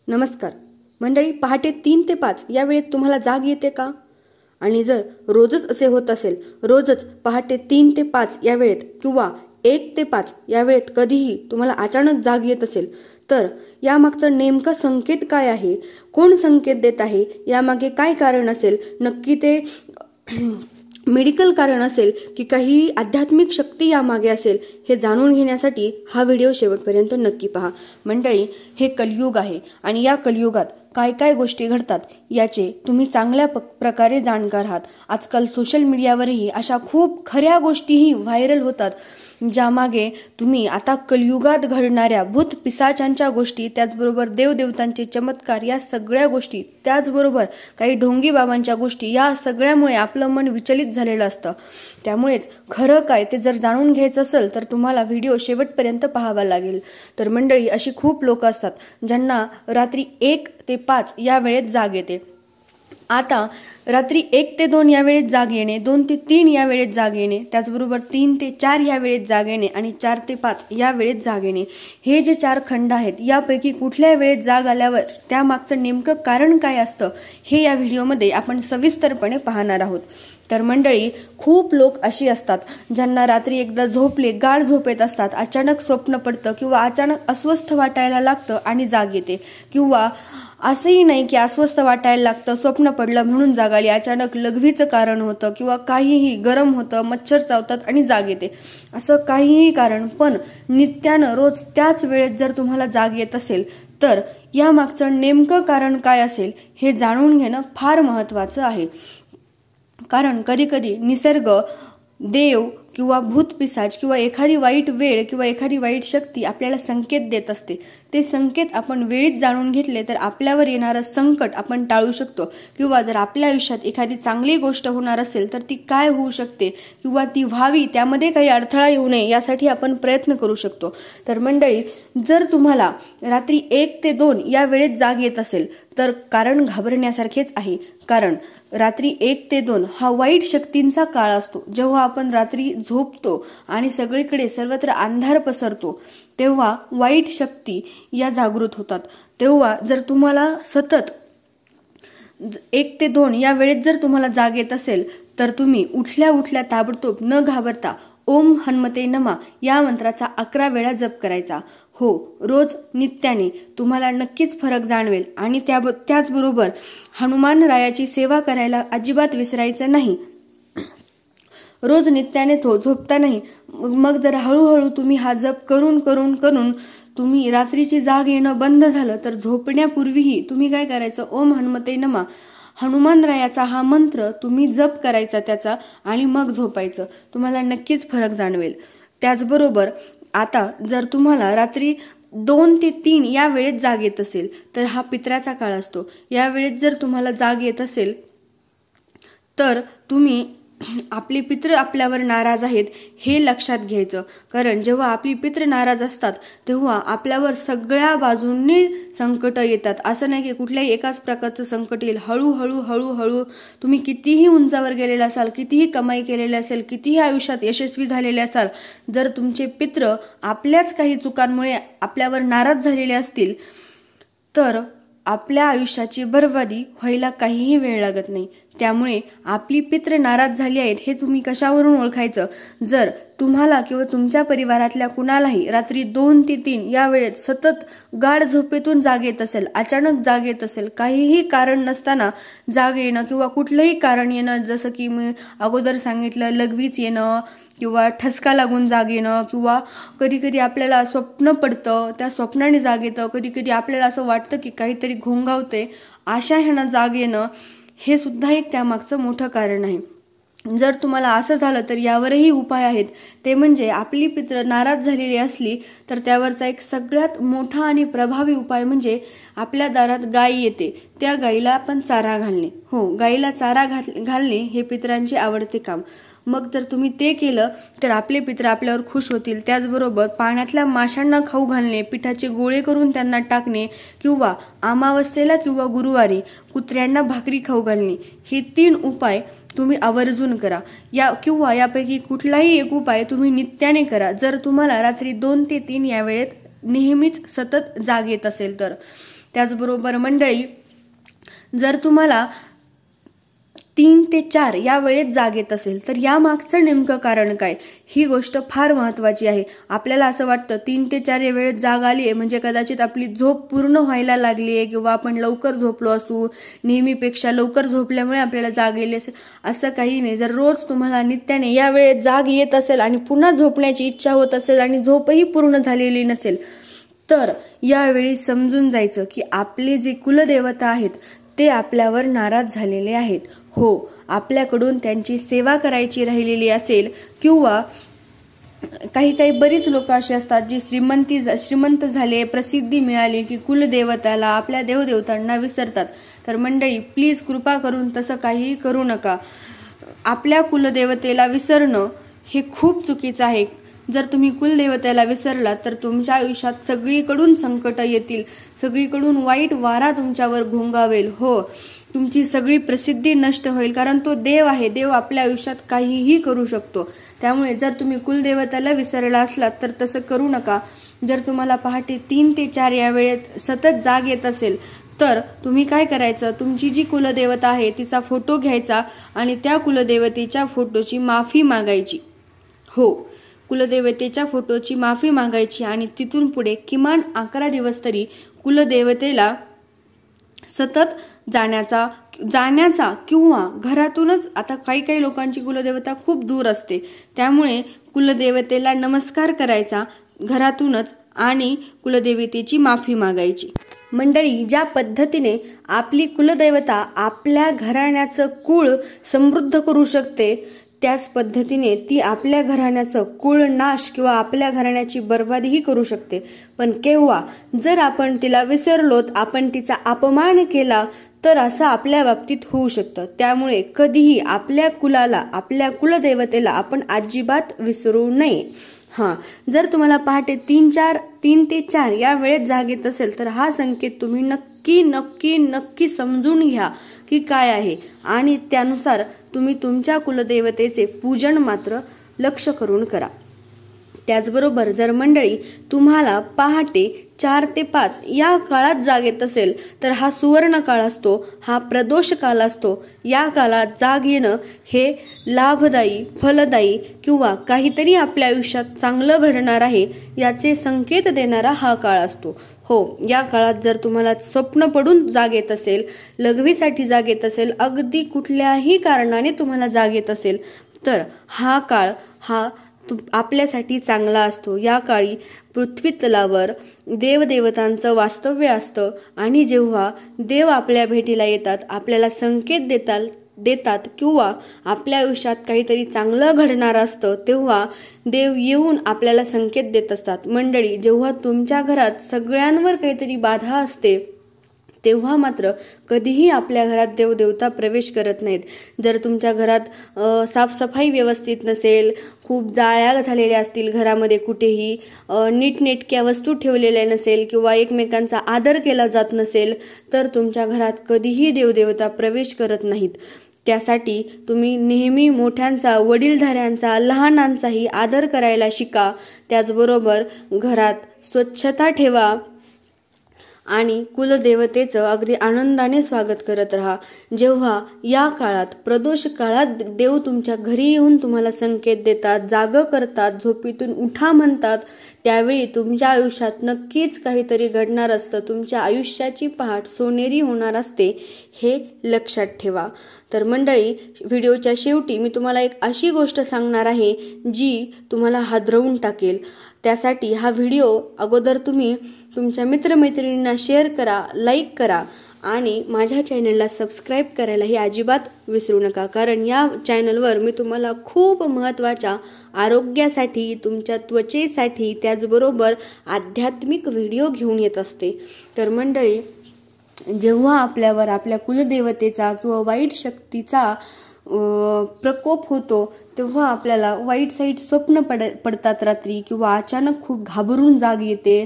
नमस्कार मंडळी, पहाटे 3 ते 5 या वेळेत तुम्हाला जाग येते का? आणि जर रोजच असे होत असेल, रोजच पहाटे 3 ते 5 या वेळेत किंवा 1 ते 5 या वेळेत कधीही तुम्हाला अचानक जाग येत असेल, तर यामागचा नेमका संकेत काय आहे? कोण संकेत देत आहे? यामागे काय कारण असेल? नक्की ते मेडिकल कारण असेल की काही आध्यात्मिक शक्ती यामागे असेल, हे जाणून घेण्यासाठी हा व्हिडिओ शेवटपर्यंत नक्की पहा. मंडळी, हे कलियुग आहे आणि या कलियुगात काय काय गोष्टी घडतात याचे तुम्ही चांगल्या प्रकारे जाणकार आहात. आजकाल सोशल मीडियावरही अशा खूप खऱ्या गोष्टीही व्हायरल होतात, ज्यामागे तुम्ही आता कलियुगात घडणाऱ्या भूत पिशाचांच्या गोष्टी, त्याचबरोबर देवदेवतांचे चमत्कार, या सगळ्या गोष्टी, त्याचबरोबर काही ढोंगी बाबांच्या गोष्टी, या सगळ्यामुळे आपलं मन विचलित झालेलं असतं. त्यामुळेच खरं काय ते जर जाणून घ्यायचं असेल तर तुम्हाला व्हिडिओ शेवटपर्यंत पाहावा लागेल. तर मंडळी, अशी खूप लोक असतात ज्यांना रात्री 1 ते 5 या वेळेत जाग येते. आता रात्री 1 ते 2 या वेळेत जाग येणे, 2 ते 3 या वेळेत जाग येणे, त्याचबरोबर 3 ते 4 या वेळेत जाग येणे आणि 4 ते 5 या वेळेत जाग येणे, हे जे 4 खंड आहेत, यापैकी कुठल्या वेळेत जाग आल्यावर त्यामागचं नेमकं कारण काय असतं, हे या व्हिडिओमध्ये आपण सविस्तरपणे पाहणार आहोत. तर मंडळी, खूप लोक अशी असतात ज्यांना रात्री एकदा झोपले, गाढ झोपेत असतात, अचानक स्वप्न पडतं किंवा अचानक अस्वस्थ वाटायला लागतं आणि जाग येते, किंवा असंही नाही की अस्वस्थ वाटायला लागतं, स्वप्न पडलं म्हणून जाग आली, अचानक लघवीचं कारण होतं किंवा काहीही गरम होतं, मच्छर चावतात आणि जाग येते, असं काहीही कारण. पण नित्यानं रोज त्याच वेळेत जर तुम्हाला जाग येत असेल तर यामागचं नेमकं कारण काय असेल हे जाणून घेणं फार महत्त्वाचं आहे. कारण कधी कधी निसर्ग, देव किंवा भूत पिशाच किंवा एखादी वाईट वेळ किंवा एखादी वाईट शक्ती आपल्याला संकेत देत असते. ते संकेत आपण वेळीच जाणून घेतले तर आपल्यावर येणारं संकट आपण टाळू शकतो, किंवा जर आपल्या आयुष्यात एखादी चांगली गोष्ट होणार असेल तर ती काय होऊ शकते किंवा ती व्हावी, त्यामध्ये काही अडथळा येऊ नये यासाठी आपण प्रयत्न करू शकतो. तर मंडळी, जर तुम्हाला रात्री 1 ते 2 या वेळेत जाग येत असेल तर कारण घाबरण्यासारखेच आहे. कारण रात्री 1 ते 2 हा वाईट शक्तींचा काळ असतो. जेव्हा आपण रात्री झोपतो आणि सगळीकडे सर्वत्र अंधार पसरतो, तेव्हा वाईट शक्ती या जागृत होतात. तेव्हा जर तुम्हाला सतत 1 ते 2 या वेळेत जर तुम्हाला जाग येत असेल तर तुम्ही उठल्या उठल्या ताबडतोब न घाबरता ओम हनुमते नमा या मंत्राचा 11 वेळा जप करायचा. हो, रोज नित्याने तुम्हाला नक्कीच फरक जाणवेल. आणि त्याचबरोबर हनुमान रायाची सेवा करायला अजिबात विसरायचं नाही. रोज नित्याने झोपतानाही मग जर हळूहळू तुम्ही हा जप करून करून करून तुम्ही रात्रीची जाग येणं बंद झालं तर झोपण्यापूर्वीही तुम्ही काय करायचं, ओम हनुमते नमा हनुमान रायाचा हा मंत्र तुम्ही जप करायचा त्याचा, आणि मग झोपायचं. तुम्हाला नक्कीच फरक जाणवेल. त्याचबरोबर आता जर तुम्हाला रात्री 2 ते 3 या वेळेत जाग येत असेल तर हा पितराचा काळ असतो. या वेळेत जर तुम्हाला जाग येत असेल तर तुम्ही आपले पितृ आपल्यावर नाराज आहेत हे लक्षात घ्यायचं. कारण जेव्हा आपली पितृ नाराज असतात तेव्हा आपल्यावर सगळ्या बाजूंनी संकट येतात. असं नाही की कुठल्याही एकाच प्रकारचं संकट येईल. हळूहळू हळूहळू तुम्ही कितीही उंचावर गेलेले असाल, कितीही कमाई केलेली असेल, कितीही आयुष्यात यशस्वी झालेले असाल, जर तुमचे पितृ आपल्याच काही चुकांमुळे आपल्यावर नाराज झालेले असतील तर आपल्या आयुष्याची बर्बादी व्हायला काहीही वेळ लागत नाही. त्यामुळे आपली पितृ नाराज झाली आहेत हे तुम्ही कशावरून ओळखायचं? जर तुम्हाला किंवा तुमच्या परिवारातल्या कुणालाही रात्री 2 ते 3 या वेळेत सतत गाढ झोपेतून जाग येत असेल, अचानक जाग येत असेल, काहीही कारण नसताना जाग येणं किंवा कुठलंही कारण येणं, जसं की मी अगोदर सांगितलं, लघवीच येणं किंवा ठसका लागून जाग येणं, किंवा कधी कधी आपल्याला स्वप्न पडतं, त्या स्वप्नाने जाग येतं, कधी कधी आपल्याला असं वाटतं की काहीतरी घोंगावते, अशा ह्यानं जाग येणं, हे सुद्धा एक त्यामागचं मोठं कारण आहे. जर तुम्हाला असं झालं तर यावरही उपाय आहेत. ते म्हणजे आपली पितृ नाराज झालेली असली तर त्यावरचा एक सगळ्यात मोठा आणि प्रभावी उपाय म्हणजे आपल्या दारात गाय येते, त्या गाईला आपण चारा घालणे. हो, गाईला चारा घालणे हे पितरांचे आवडते काम. मग जर तुम्ही ते केलं तर आपले पितृ आपल्यावर खुश होतील. त्याचबरोबर पाण्यातल्या माशांना खाऊ घालणे, पिठाचे गोळे करून त्यांना टाकणे, किंवा अमावस्येला किंवा गुरुवारी कुत्र्यांना भाकरी खाऊ घालणे, हे 3 उपाय तुम्ही आवर्जून करा. किंवा यापैकी कुठलाही एक उपाय तुम्ही नित्याने करा, जर तुम्हाला रात्री 2 ते 3 या वेळेत नेहमीच सतत जाग येत असेल तर. त्याचबरोबर मंडळी, जर तुम्हाला 3 ते 4 या वेळेत जाग येत असेल तर या मागचं नेमकं कारण काय, ही गोष्ट फार महत्त्वाची आहे. आपल्याला असं वाटतं 3 ते 4 या वेळेत जाग आली आहे म्हणजे कदाचित आपली झोप पूर्ण व्हायला लागली आहे किंवा आपण लवकर झोपलो असू, नेहमीपेक्षा लवकर झोपल्यामुळे आपल्याला जाग येईल असेल, असं काही नाही. जर रोज तुम्हाला नित्याने या वेळेत जाग येत असेल आणि पुन्हा झोपण्याची इच्छा होत असेल आणि झोपही पूर्ण झालेली नसेल, तर यावेळी समजून जायचं की आपले जे कुलदेवता आहेत ते आपल्यावर नाराज झालेले आहेत. हो, आपल्याकडून त्यांची सेवा करायची राहिलेली असेल किंवा काही बरीच लोक असे असतात जी श्रीमंत झाले, प्रसिद्धी मिळाली की कुलदेवताला, आपल्या देवदेवतांना विसरतात. तर मंडळी, प्लीज कृपा करून तसं काही करू नका. आपल्या कुलदेवतेला विसरणं हे खूप चुकीचं आहे. जर तुम्ही कुलदेवतेला विसरलात तर तुमच्या आयुष्यात सगळीकडून संकट येतील, सगळीकडून वाईट वारा तुमच्यावर घोंगावेल. हो, तुमची सगळी प्रसिद्धी नष्ट होईल, कारण तो देव आहे. देव आपल्या आयुष्यात काहीही करू शकतो. त्यामुळे जर तुम्ही कुलदेवताला विसरला असलात तर तसं करू नका. जर तुम्हाला पहाटे 3 ते 4 या वेळेत सतत जाग येत असेल तर तुम्ही काय करायचं, तुमची जी कुलदेवता आहे तिचा फोटो घ्यायचा आणि त्या कुलदेवतेच्या फोटोची माफी मागायची. हो, कुलदेवतेच्या फोटोची माफी मागायची आणि तिथून पुढे किमान 11 दिवस तरी कुलदेवतेला सतत जाण्याचा किंवा घरातूनच, आता काही लोकांची कुलदेवता खूप दूर असते त्यामुळे कुलदेवतेला नमस्कार करायचा घरातूनच आणि कुलदेवतेची माफी मागायची. मंडळी, ज्या पद्धतीने आपली कुलदेवता आपल्या घराण्याचं कुळ समृद्ध करू शकते, त्याच पद्धतीने ती आपल्या घराण्याचं कुळ नाश किंवा आपल्या घराण्याची बर्बादीही करू शकते. पण केव्हा, जर आपण तिला विसरलोत, आपण तिचा अपमान केला तर असं आपल्या बाबतीत होऊ शकतं. त्यामुळे कधीही आपल्या कुलाला, आपल्या कुलदेवतेला आपण अजिबात विसरू नये. जर तुम्हाला पहाटे 3 ते 4 या वेळेत जाग येत असेल तर हा संकेत तुम्ही नक्की समजून घ्या की काय आहे आणि त्यानुसार तुम्ही तुमच्या कुलदेवतेचे पूजन मात्र लक्ष करून करा. त्याचबरोबर जर मंडळी तुम्हाला पहाटे 4 ते 5 या काळात जाग येत असेल तर हा सुवर्ण काळ असतो, हा प्रदोष काल असतो. या काळात जाग येणं हे लाभदायी, फलदायी किंवा काहीतरी आपल्या आयुष्यात चांगलं घडणार आहे याचे संकेत देणारा हा काळ असतो. हो, या काळात जर तुम्हाला स्वप्न पडून जाग येत असेल, लघवीसाठी जाग येत असेल, अगदी कुठल्याही कारणाने तुम्हाला जाग येत असेल तर हा काळ आपल्यासाठी चांगला असतो. या काळी पृथ्वी तलावर देवदेवतांचं वास्तव्य असतं आणि जेव्हा देव आपल्या भेटीला येतात, आपल्याला संकेत देतात किंवा आपल्या आयुष्यात काहीतरी चांगलं घडणार असतं, तेव्हा देव येऊन आपल्याला संकेत देत असतात. मंडळी, जेव्हा तुमच्या घरात सगळ्यांवर काहीतरी बाधा असते तेव्हा मात्र कधीही आपल्या घरात देवदेवता प्रवेश करत नाहीत. जर तुमच्या घरात साफसफाई व्यवस्थित नसेल, खूप जाळ्या झालेल्या असतील घरामध्ये, कुठेही नीटनेटक्या वस्तू ठेवलेल्या नसेल किंवा एकमेकांचा आदर केला जात नसेल तर तुमच्या घरात कधीही देवदेवता प्रवेश करत नाहीत. त्यासाठी तुम्ही नेहमी मोठ्यांचा, वडीलधाऱ्यांचा, लहानांचाही आदर करायला शिका. त्याचबरोबर घरात स्वच्छता ठेवा आणि कुलदेवतेचं अगदी आनंदाने स्वागत करत राहा. जेव्हा या काळात, प्रदोष काळात देव तुमच्या घरी येऊन तुम्हाला संकेत देतात, जागं करतात, झोपेतून उठा म्हणतात, त्यावेळी तुमच्या आयुष्यात नक्कीच काहीतरी घडणार असतं. तुमच्या आयुष्याची पहाट सोनेरी होणार असते, हे लक्षात ठेवा. तर मंडळी, व्हिडिओच्या शेवटी मी तुम्हाला एक अशी गोष्ट सांगणार आहे जी तुम्हाला हादरवून टाकेल. त्यासाठी हा व्हिडिओ अगोदर तुम्ही तुमच्या मित्रमैत्रिणींना शेअर करा, लाईक करा आणि माझ्या चॅनलला सबस्क्राईब करायलाही अजिबात विसरू नका, कारण या चॅनलवर मी तुम्हाला खूप महत्त्वाच्या आरोग्यासाठी, तुमच्या त्वचेसाठी, त्याचबरोबर आध्यात्मिक व्हिडिओ घेऊन येत असते. तर मंडळी, जेव्हा आपल्यावर आपल्या कुलदेवतेचा किंवा वाईट शक्तीचा प्रकोप होतो तेव्हा आपल्याला वाईट स्वप्न पडतात रात्री, किंवा अचानक खूप घाबरून जाग येते,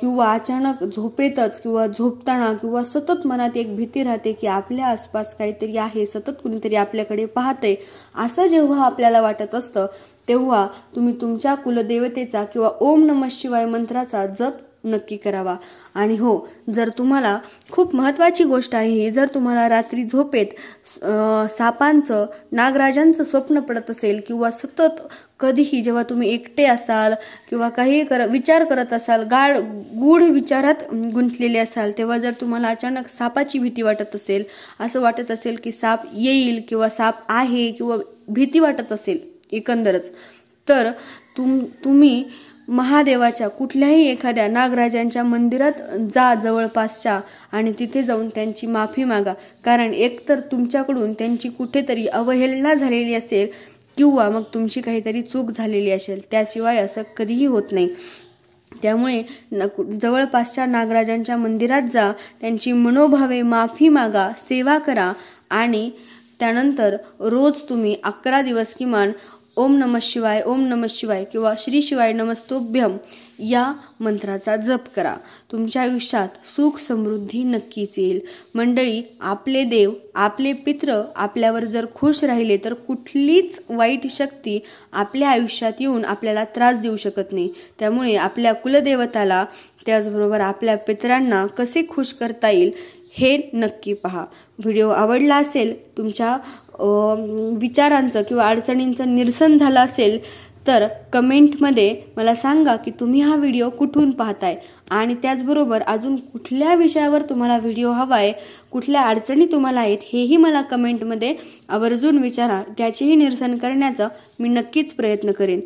किंवा अचानक झोपेतच किंवा झोपताना किंवा सतत मनात एक भीती राहते की आपल्या आसपास काहीतरी आहे, सतत कुणीतरी आपल्याकडे पाहतंय, असं जेव्हा आपल्याला वाटत असतं तेव्हा तुम्ही तुमच्या कुलदेवतेचा किंवा ओम नमः शिवाय मंत्राचा जप नक्की करावा. आणि हो, जर तुम्हाला खूप महत्त्वाची गोष्ट आहे, जर तुम्हाला रात्री झोपेत सापांचं, नागराजांचं स्वप्न पडत असेल किंवा सतत कधीही जेव्हा तुम्ही एकटे असाल किंवा काही विचार करत असाल, गूढ विचारात गुंतलेले असाल, तेव्हा जर तुम्हाला अचानक सापाची भीती वाटत असेल, असं वाटत असेल की साप येईल किंवा साप आहे किंवा भीती वाटत असेल एकंदरच, तर तुम्ही महादेवाच्या कुठल्याही एखाद्या नागराजांच्या मंदिरात जा जवळपासच्या, आणि तिथे जाऊन त्यांची माफी मागा. कारण एकतर तुमच्याकडून त्यांची कुठेतरी अवहेलना झालेली असेल किंवा मग तुमची काहीतरी चूक झालेली असेल, त्याशिवाय असं कधीही होत नाही. त्यामुळे जवळपासच्या नागराजांच्या मंदिरात जा, त्यांची मनोभावे माफी मागा, सेवा करा आणि त्यानंतर रोज तुम्ही 11 दिवस किमान ओम नमः शिवाय, ओम नमः शिवाय किंवा श्री शिवाय नमस्तोभ्यम या मंत्राचा जप करा. तुमच्या आयुष्यात सुख समृद्धी नक्कीच येईल. मंडळी, आपले देव, आपले पित्र आपल्यावर जर खुश राहिले तर कुठलीच वाईट शक्ती आपल्या आयुष्यात येऊन आपल्याला त्रास देऊ शकत नाही. त्यामुळे आपल्या कुलदेवताला, त्याचबरोबर आपल्या पितरांना कसे खुश करता येईल हे नक्की पहा. व्हिडिओ आवडला असेल, तुमच्या विचारांचं किंवा अडचणींचं निरसन झालं असेल तर कमेंटमध्ये मला सांगा की तुम्ही हा व्हिडिओ कुठून पाहताय, आणि त्याचबरोबर अजून कुठल्या विषयावर तुम्हाला व्हिडिओ हवाय, कुठल्या अडचणी तुम्हाला आहेत हेही मला कमेंटमध्ये आवर्जून विचारा. त्याचेही निरसन करण्याचा मी नक्कीच प्रयत्न करेन.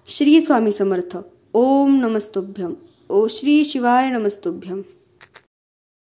श्री स्वामी समर्थ. ओम नमस्तोभ्यम. ओ श्री शिवाय नमस्तोभ्यम.